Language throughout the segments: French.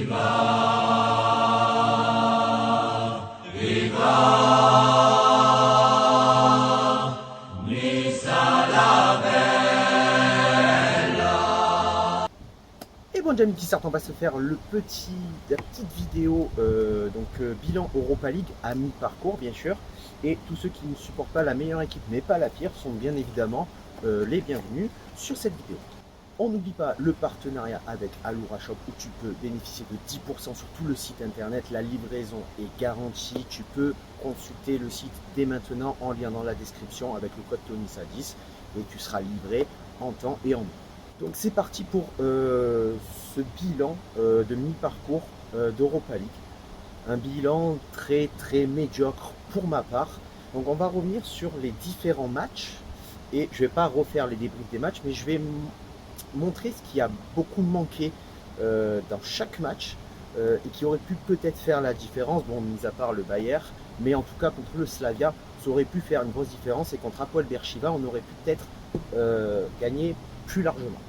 Et bon, Jamie Tissart, on va se faire la petite vidéo bilan Europa League à mi-parcours bien sûr. Et tous ceux qui ne supportent pas la meilleure équipe mais pas la pire sont bien évidemment les bienvenus sur cette vidéo. On n'oublie pas le partenariat avec Alura Shop où tu peux bénéficier de 10% sur tout le site internet. La livraison est garantie. Tu peux consulter le site dès maintenant en lien dans la description avec le code TONISA10 et tu seras livré en temps et en heure. Donc c'est parti pour ce bilan de mi-parcours d'Europa League. Un bilan très médiocre pour ma part. Donc on va revenir sur les différents matchs et je ne vais pas refaire les débriefs des matchs, mais je vais montrer ce qui a beaucoup manqué dans chaque match et qui aurait pu peut-être faire la différence, bon, mis à part le Bayern, mais en tout cas contre le Slavia, ça aurait pu faire une grosse différence et contre Hapoel Beersheva, on aurait pu peut-être gagner plus largement.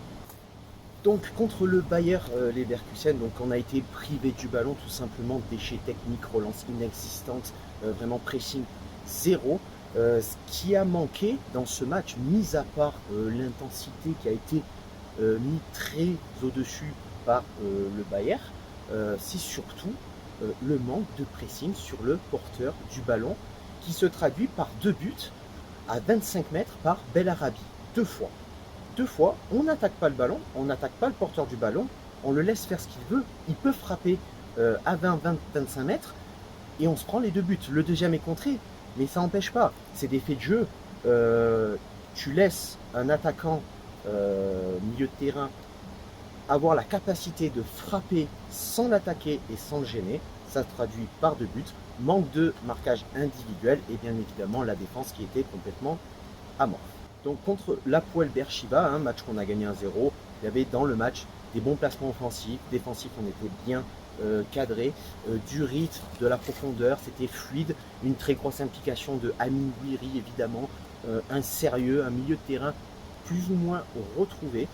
Donc contre le Bayer Leverkusen, donc on a été privé du ballon, tout simplement déchets techniques, relance inexistante, vraiment pressing zéro. Ce qui a manqué dans ce match, mis à part l'intensité qui a été mis très au-dessus par le Bayer, c'est surtout le manque de pressing sur le porteur du ballon qui se traduit par 2 buts à 25 mètres par Belarabi, 2 fois. 2 fois, on n'attaque pas le ballon, on n'attaque pas le porteur du ballon, on le laisse faire ce qu'il veut, il peut frapper à 20-25 mètres et on se prend les 2 buts. Le deuxième est contré, mais ça n'empêche pas, c'est des faits de jeu. Tu laisses un attaquant milieu de terrain avoir la capacité de frapper sans l'attaquer et sans le gêner, ça se traduit par 2 buts, manque de marquage individuel et bien évidemment la défense qui était complètement amorphe. Donc contre l'Hapoel Beersheva, un match qu'on a gagné 1-0, il y avait dans le match des bons placements offensifs, défensifs on était bien cadré, du rythme, de la profondeur, c'était fluide, une très grosse implication de Amin Gouiri évidemment, un sérieux, un milieu de terrain plus ou moins retrouvé.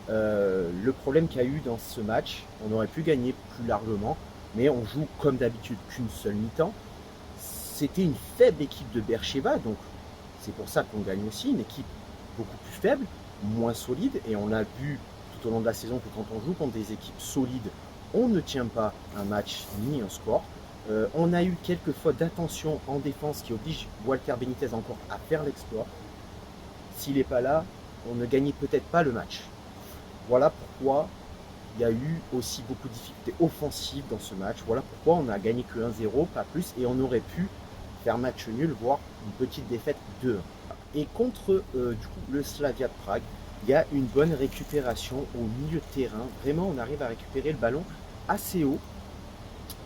Le problème qu'il y a eu dans ce match, on aurait pu gagner plus largement, mais on joue comme d'habitude qu'une seule mi-temps. C'était une faible équipe de Beersheva, donc c'est pour ça qu'on gagne aussi, une équipe beaucoup plus faible, moins solide, et on a vu tout au long de la saison que quand on joue contre des équipes solides, on ne tient pas un match ni un score. On a eu quelques fautes d'attention en défense qui obligent Walter Benitez encore à faire l'exploit. S'il n'est pas là, on ne gagnait peut-être pas le match. Voilà pourquoi il y a eu aussi beaucoup de difficultés offensives dans ce match. Voilà pourquoi on n'a gagné que 1-0, pas plus, et on aurait pu faire match nul, voire une petite défaite 2-1. Et contre du coup, le Slavia de Prague, il y a une bonne récupération au milieu de terrain. Vraiment, on arrive à récupérer le ballon assez haut,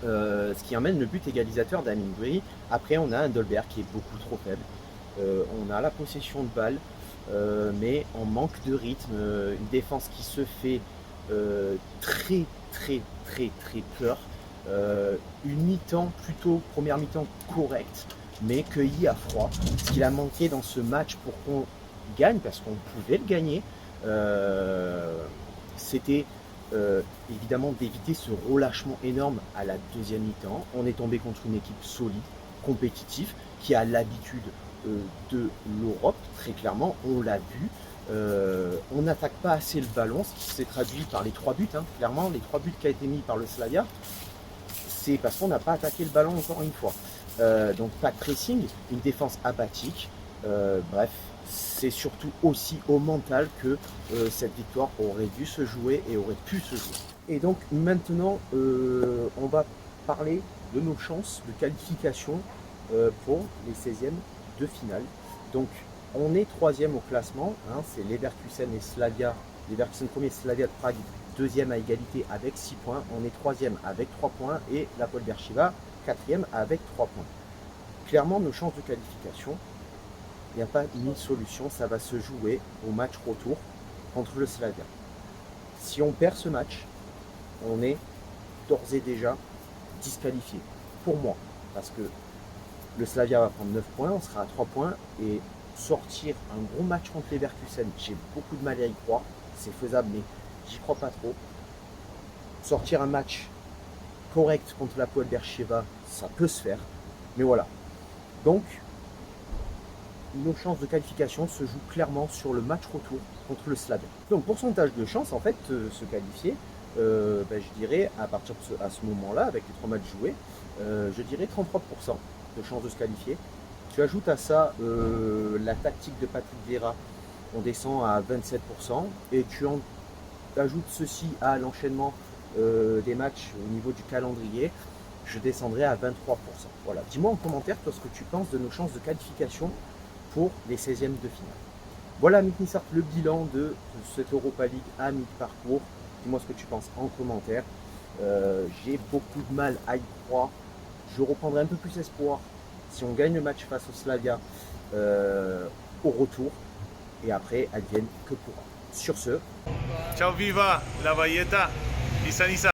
ce qui emmène le but égalisateur d'Amin Gouiri. Après, on a un Dolberg qui est beaucoup trop faible. On a la possession de balle, mais on manque de rythme. Une défense qui se fait très peur. Une mi-temps plutôt, première mi-temps correcte, mais cueillie à froid. Ce qu'il a manqué dans ce match pour qu'on gagne, parce qu'on pouvait le gagner, c'était évidemment d'éviter ce relâchement énorme à la deuxième mi-temps. On est tombé contre une équipe solide, compétitive, qui a l'habitude de l'Europe, très clairement, on l'a vu. On n'attaque pas assez le ballon, ce qui s'est traduit par les 3 buts, hein. Clairement, les 3 buts qui ont été mis par le Slavia, c'est parce qu'on n'a pas attaqué le ballon encore une fois. Donc pas de pressing, une défense apathique, bref, c'est surtout aussi au mental que cette victoire aurait dû se jouer et aurait pu se jouer. Et donc maintenant, on va parler de nos chances de qualification pour les 16e de finale. Donc on est 3e au classement, hein, c'est Leverkusen et Slavia, Leverkusen premier, Slavia de Prague deuxième à égalité avec 6 points, on est 3e avec 3 points et l'Hapoel Beersheva 4e avec 3 points. Clairement, nos chances de qualification, il n'y a pas une solution, ça va se jouer au match retour contre le Slavia. Si on perd ce match, on est d'ores et déjà disqualifié, pour moi, parce que le Slavia va prendre 9 points, on sera à 3 points, et sortir un gros match contre les Leverkusen, j'ai beaucoup de mal à y croire, c'est faisable, mais j'y crois pas trop. Sortir un match correct contre la Poel Beersheva, ça peut se faire. Mais voilà. Donc, nos chances de qualification se jouent clairement sur le match retour contre le Slavia. Donc, pourcentage de chance, en fait, se qualifier, je dirais, à partir de ce moment-là, avec les 3 matchs joués, je dirais 33% de chances de se qualifier. Tu ajoutes à ça la tactique de Patrick Vieira, on descend à 27%, et tu ajoutes ceci à l'enchaînement des matchs au niveau du calendrier, je descendrai à 23%. Voilà. Dis-moi en commentaire toi ce que tu penses de nos chances de qualification pour les 16e de finale. Voilà, Amit Nissart, le bilan de cette Europa League à mi-parcours. Dis-moi ce que tu penses en commentaire. J'ai beaucoup de mal à y croire. Je reprendrai un peu plus espoir si on gagne le match face au Slavia au retour. Et après, advienne que pourra. Sur ce. Ciao viva la Valletta, Nissa Nissa.